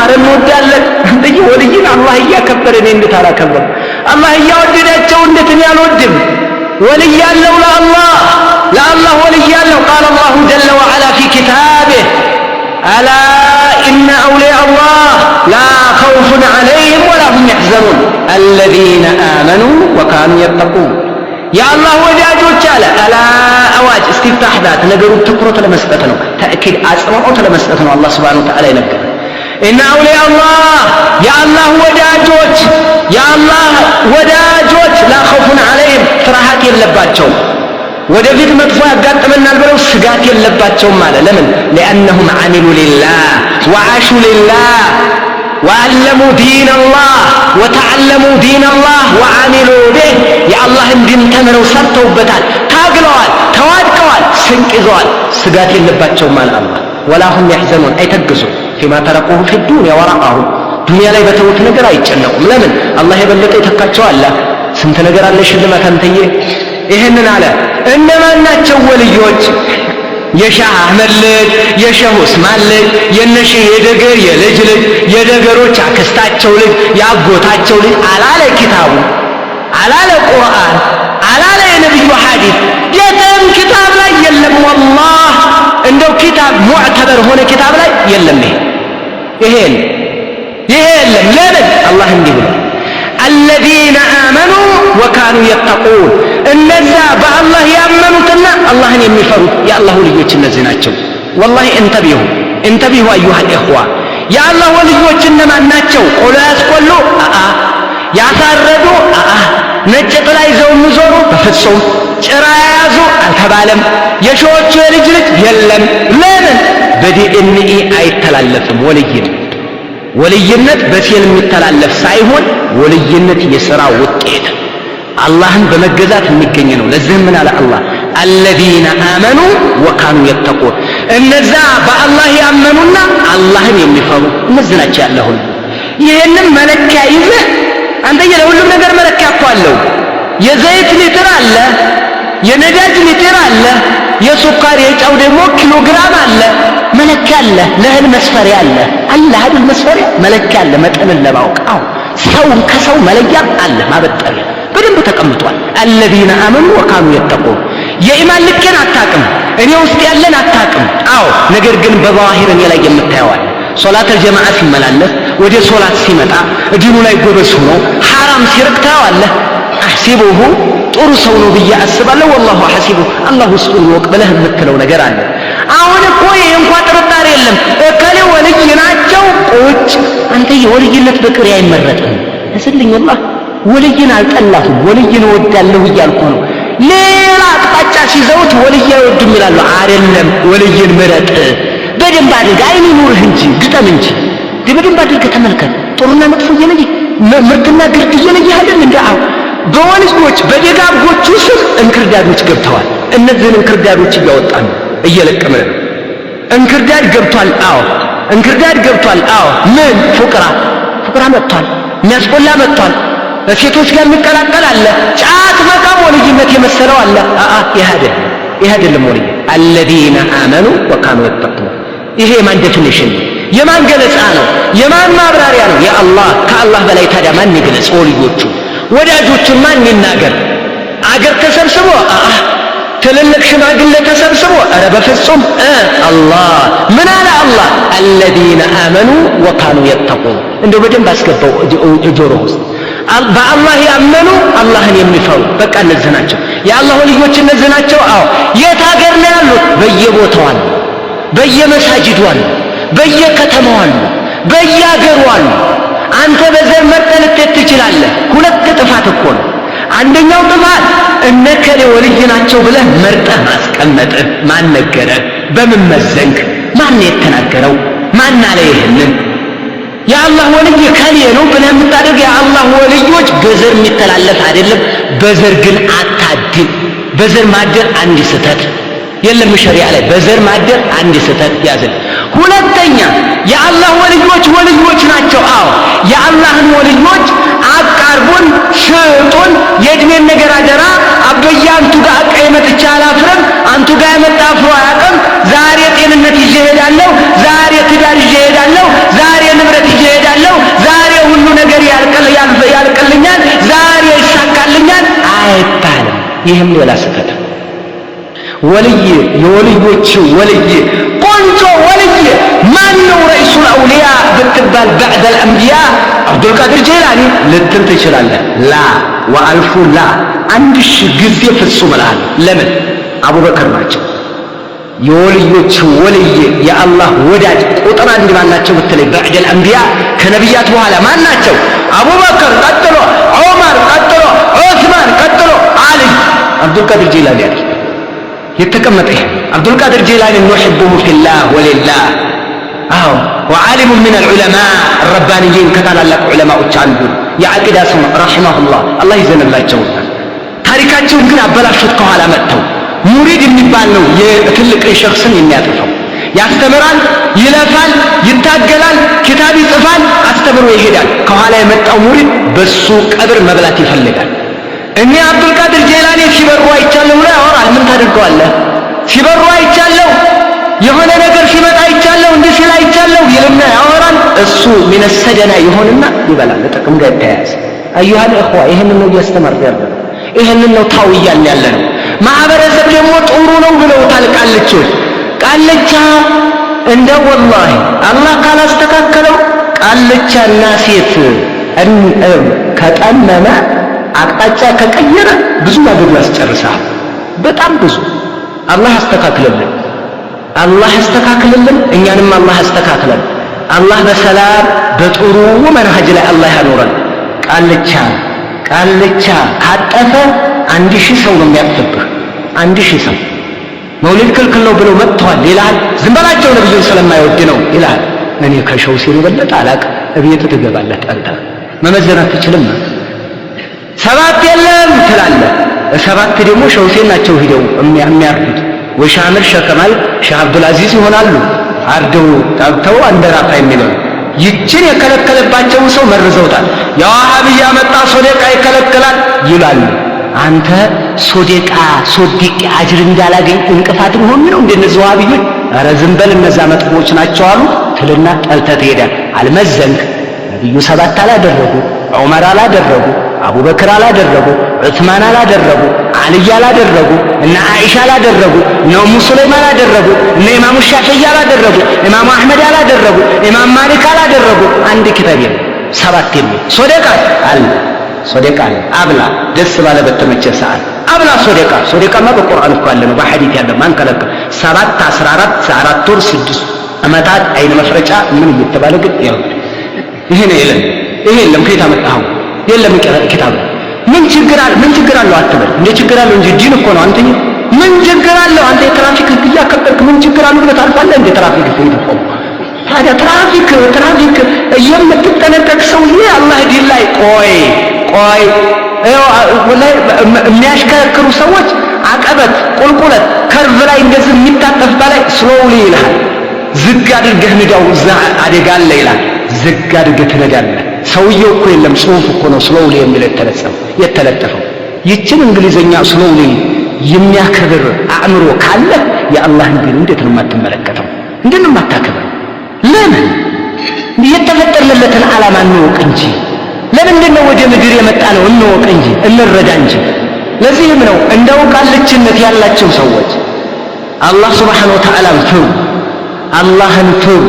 አረ እንወዳለን እንዴ ወልይን አላህ ያከበረን እንዴት አላከበረ አላህ ያወደዳቸው እንዴት እኔ አልወድም ወልይ ያለው ለአላህ ወልይ ያለው قال الله جل وعلا في كتابه ألا إن أولياء الله لا خوف عليهم ولا هم يحزنون الذين آمنوا وكانوا يتقون يا الله ወዳጆች አለ ألا أواج استفتاح ذات ነገሩን ትኩረት ለመስጠት ነው ተአኪድ አጽንኦት ለመስጠት ነው አላህ Subhanahu Wa Ta'ala ይነገር إن أولياء الله يا الله ወዳጆች يا الله ወዳጆች لا خوف عليهم ፍርሃት የለባቸውም ወደፊት መጥፎ ያጋጥመናል ብለው ስጋት የለባቸውም ማለት ለምን لأنهم عملوا لله وعاشوا لله وعلموا دين الله وتعلموا دين الله وعملوا به يا الله دين ተምረው ሰርተውበታል ታግለዋል ተዋድቀዋል ስንቅ ይዘዋል ስጋት የለባቸውም ማለት አላህ ولا هم يحزنون አይተግዙ فيما تركوه في الدنيا وراءه ዱንያ ላይ በተውት ነገር አይጨነቁም ለምን አላህ የበለጠ ይተካቸዋል ስንት ነገር አለ ሽልማት አንተዬ ይሄንን አለ እነማን ናቸው ወልዮች የሻህ አህመድ ልጅ የሸህ ዑስማን ልጅ የነሽ የደገር የልጅ ልጅ የደገሮች አክስታቸው ልጅ ያጎታቸው ልጅ አላለ ኪታቡ አላለ ቁርአን አላለ የነብዩ ሐዲስ የትም ኪታብ ላይ የለም والله እንደው ኪታብ ሙዕተበር ሆነ ኪታብ ላይ የለም ይሄ የለም ለምን አላህ እንዲህ ብሎ الذين آمنوا وكانوا يتقون እነዛ በአላህ ያመኑትና አላህን የሚፈሩት የአላህ ወልዮች እነዚህ ናቸው والله انتبهوا ايها الاخوه የአላህ ወልዮች እነማን ናቸው ቆሎ ያስቆሉ ያሳረዱ ነጭ ጥላ ይዘው የሚዞሩ በፍጹም ጭራ ያዙ አልተባለም የሾቹ የልጅ የለም ለምን በዲኤንኤ አይተላለፍም ወልይነት በሴል የሚተላለፍ ሳይሆን ወልይነት የሥራ ውጤት አላህን በመገዛት የሚገኝ ነው ለዚህ ምን አለ አላህ الذين آمنوا وكانوا يتقون እነዛ በአላህ ያመኑና አላህን የሚፈሩ እነዚህ ናቸው ያለሁ ይሄንን መለኪያ ይዘህ አንተ ለሁሉም ነገር መለኪያ እኮ አለው የዘይት ሊትር አለ የነዳጅ ሊትር አለ የሱካር የጨው ደግሞ ኪሎግራም አለ መለኪያ አለ ለህል መስፈሪያ አለ አይደል መስፈሪያ መለኪያ አለ መጠንን ለማወቅ ሰው ከሰው መለያ አለ ማበጠሪያ በደንብ ተቀምጧል الذين آمنوا وكانوا يتقون የኢማን ልክን አታቅም እኔ ውስጥ ያለን አታቅም ነገር ግን በዛሂር እኔ ላይ የምታየዋል ሶላት الجماعه ሲመላለስ ወደ ሶላት ሲመጣ ዲኑ ላይ ጎበዝ ሆኖ حرام ሲርቅ ታየዋለህ አህሲቡሁ ጥሩ ሰው ነው ብዬ አስባለሁ والله حسيبه الله ውስጡን ይወቅ ብለህ የምትለው ነገር አለ አሁን እኮ እንኳን ጥርጣሬ የለም እከሌ ወልይ ናቸው ቁጭ አንተ የወልይነት በቅሪ አይመረጥም እስልኝ والله ወልይን አልጠላሁም ወልይን ወዳለሁ እያልኩ ነው ሌላ አቅጣጫ ሲዘውት ወልይ አይወድም ይላሉ አይደለም ወልይን ምረጥ በደንብ አድርግ አይኑ ኑርህ እንጂ ግጠም እንጂ በደንብ አድርግ ተመልከት ጥሩና መጥፎ የለይ ምርጥና ግርድ የለይ አይደል እንደው በወልዮች በደጋጎቹ ስም እንክርዳዶች ገብተዋል እነዚህን እንክርዳዶች እያወጣን እየለቀመን እንክርዳድ ገብቷል እንክርዳድ ገብቷል ምን ፉቅራ መጥቷል የሚያስቆላ መጥቷል ሴቶች ጋር የሚቀላቀል አለ ጫት መቃም ወልይነት የመሰለው አለ ይሄ አይደለም ወልይ الذين آمنوا وكانوا يتقون ይሄ ማን ዴፊኒሽን የማን ገለጻ ነው የማን ማብራሪያ ነው የአላህ ከአላህ በላይ ታዲያ ማን ይገለጽ ወልዮቹ ወዳጆቹን ማን ይናገር አገር ተሰብስቦ ትልልቅ ሽማግሌ ተሰብስቦ ኧረ በፍጹም አላህ ምን አለ አላህ الذين آمنوا وكانوا يتقون እንደው በደንብ አስገባው ጆሮ ውስጥ በአላህ ያመኑ አላህን የሚፈሩ በቃ እነዚህ ናቸው የአላህ ወልዮች እነዚህ ናቸው የት ሀገር ነው ያሉት በየቦታው አሉ በየመሳጅዱ አሉ በየከተማው አሉ በየሀገሩ አሉ አንተ በዘር መርጠህ ልትሄድ ትችላለህ ሁለት ጥፋት እኮ ነው አንደኛው ጥፋት እነከሌ ወልይ ናቸው ብለህ መርጠህ ማስቀመጥህ ማን ነገረህ በምን መዘንክ ማን የተናገረው ማን አለ ይሄንን የአላህ ወልይ ከሌ ነው ብለህ የምታደርግ የአላህ ወልዮች በዘር የሚተላለፍ አይደለም በዘር ግን አታድል በዘር ማደር አንድ ስህተት የለም ሸሪዓ ላይ በዘር ማደር አንድ ስህተት ያዘል ሁለተኛ የአላህ ወልዮች ናቸው የአላህን ወልዮች አቃርቡን ሽጡን የእድሜን ነገር አደራ አበያ አንቱ ጋር ቀይመጥቻ አላፍርም አንቱ ጋር የመጣ አፍሮ አያውቅም ዛሬ ጤንነት ይዤ እሄዳለሁ ዛሬ ትዳር ይዤ እሄዳለሁ ዛሬ ንብረት ይዤ ይህም ሌላ ስህተት። ወልይ የወልዮች ወልይ ቆንጆ ወልይ ማን ነው? ረኢሱል አውሊያ ብትባል بعد الانبياء አብዱልቃድር ጀይላኒ ልትል ትችላለህ። ላ ወአልፉ ላ 1000 ጊዜ ፍጹም እልሃለሁ። ለምን? አቡበከር ናቸው የወልዮች ወልይ የአላህ ወዳጅ ቁጥር አንድ ማናቸው ብትለይ بعد الانبياء ከነቢያት በኋላ ማን ናቸው? አቡበከር ቀጥሎ ዑመር ቀጥሎ ዑስማን ቀጥሎ አሊ አብዱልቃድር ጀይላኒ አይደል የተቀመጠ ይሄ አብዱልቃድር ጀይላኒ نحبه في الله ولله وعالم من العلماء الربانيين ከታላላቅ ዑለማዎች አንዱ የዐቂዳ ሰው ረሂመሁላህ አላህ ይዘንላቸው። ታሪካቸውን ግን አበላሹት ከኋላ መጥተው። ሙሪድ የሚባል ነው የትልቅ ሸኽስን የሚያጠፋው። ያስተምራል፣ ይለፋል፣ ይታገላል፣ ኪታብ ይጽፋል፣ አስተምሮ ይሄዳል። ከኋላ የመጣው ሙሪድ በሱ ቀብር መብላት ይፈልጋል። እኔ አብዱልቃድር ጀይላኒ ሲበሩ አይቻለሁ ብሎ ያወራል። ምን ታደርገዋለህ? ሲበሩ አይቻለሁ፣ የሆነ ነገር ሲመጣ አይቻለሁ፣ እንዲህ ሲል አይቻለሁ ይልና ያወራል። እሱ ሚነሰደና ይሆንና ይበላል። ለጥቅም ጋር ተያያዘ። አዩሃል እኽዋ ይሄንን ነው እያስተማርን ያለነው። ይሄንን ነው ታው እያልን ያለነው። ማህበረሰብ ደግሞ ጥሩ ነው ብለውታል። ቃልቾች ቃልቻ እንደ ወላሂ አላህ ካላስተካከለው ቃልቻና ሴት ከጠመመ አቅጣጫ ከቀየረ ብዙ ነገር ያስጨርሳል። በጣም ብዙ። አላህ ያስተካክልልን፣ አላህ ያስተካክልልን፣ እኛንም አላህ ያስተካክለን። አላህ በሰላም በጥሩ መንሃጅ ላይ አላህ ያኖረን። ቃልቻ ካጠፈ 1000 ሰው ነው የሚያጥፍብህ። 1000 ሰው መውሊድ ክልክል ነው ብለው መጥተዋል ይላል። ዝም በላቸው ነብዩን ስለማይወድ ነው ይላል። እኔ ከሸው ሲል በለጠ አላቅ እቤት ትገባለህ። ጠንተ መመዘን አትችልም። 7 የለም ትላለህ። 7 ደግሞ ሸውሴን ናቸው ሂደው የሚያርዱት። ወይ ሻምር ሸከማል ሻህ አብዱልአዚዝ ይሆናሉ። አርደው ጠብተው አንደራፋ የሚለው ይችን የከለከለባቸውን ሰው መርዘውታል። የዋሃብያ መጣ ሶደቃ ይከለከላል ይላሉ። አንተ ሶደቃ አጅር እንዳላገኝ እንቅፋት ሆኖ ነው እንደነዚህ ዋሃብዮች። ኧረ ዝም በል እነዛ መጥፎች ናቸው አሉ ትልና ጠልተህ ትሄዳለህ። አልመዘንክ። ነብዩ 7 አላደረጉ፣ ዑመር አላደረጉ፣ አቡበክር አላደረጉ፣ ዑስማን አላደረጉ፣ አልይ አላደረጉ፣ እነ አኢሻ አላደረጉ፣ እነ ኡሙ ሱለይም አላደረጉ፣ እነ ኢማሙ ሻፊዒ አላደረጉ፣ ኢማሙ አህመድ አላደረጉ፣ ኢማም ማሊክ አላደረጉ። አንድ ኪታብ የለም 7 የሚል ሶደቃ አለ። ሶደቃ አለ። አብላ ደስ ባለ በተመቸ ሰዓት አብላ። ሶደቃማ በቁርአን እኮ አለ ነው በሐዲስ ያለ። ማን ከለከለ? 7 14 4 ወር 6 ዓመታት አይነ መፍረጫ ምን እየተባለ ግን ያው ይሄ ነው የለም። ይሄ የለም። ከየት አመጣኸው? የለም ኪታብ። ምን ችግር አለው አትበል። እንደ ችግር አለው እንጂ ዲን እኮ ነው። አንተ ምን ችግር አለው? አንተ የትራፊክ ህግ እያከበርክ ምን ችግር አለው ብለህ ታልፋለህ? እንደ ትራፊክ ህግ ይተቆም። ታዲያ ትራፊክ የምትጠነቀቅ ሰውዬ አላህ ዲን ላይ ቆይ የሚያሽከረክሩ ሰዎች አቀበት ቁልቁለት ከርቭ ላይ እንደዚህ የሚታጠፍ በላይ ስሎውሊ ይልሃል። ዝግ አድርገህ ንዳው እዛ አደጋ አለ ይላል። ዝግ አድርገህ ትነዳለህ። ሰውየው እኮ የለም ጽሁፍ እኮ ነው ስሎውሊ የሚለው የተለጠፈው። ይችን እንግሊዘኛ ስሎውሊ የሚያከብር አእምሮ ካለ የአላህን ዲን እንዴት ነው የማትመለከተው? እንዴት ነው የማታከብረው? ለምን? የተፈጠርለትን ዓላማ እንወቅ እንጂ። ለምንድን ነው ወደ ምድር የመጣ ነው? እንወቅ እንጂ እንረዳ እንጂ። ለዚህም ነው እንደው ቃልችነት ያላቸው ሰዎች አላህ ሱብሓነሁ ወተዓላን ፍሩ፣ አላህን ፍሩ።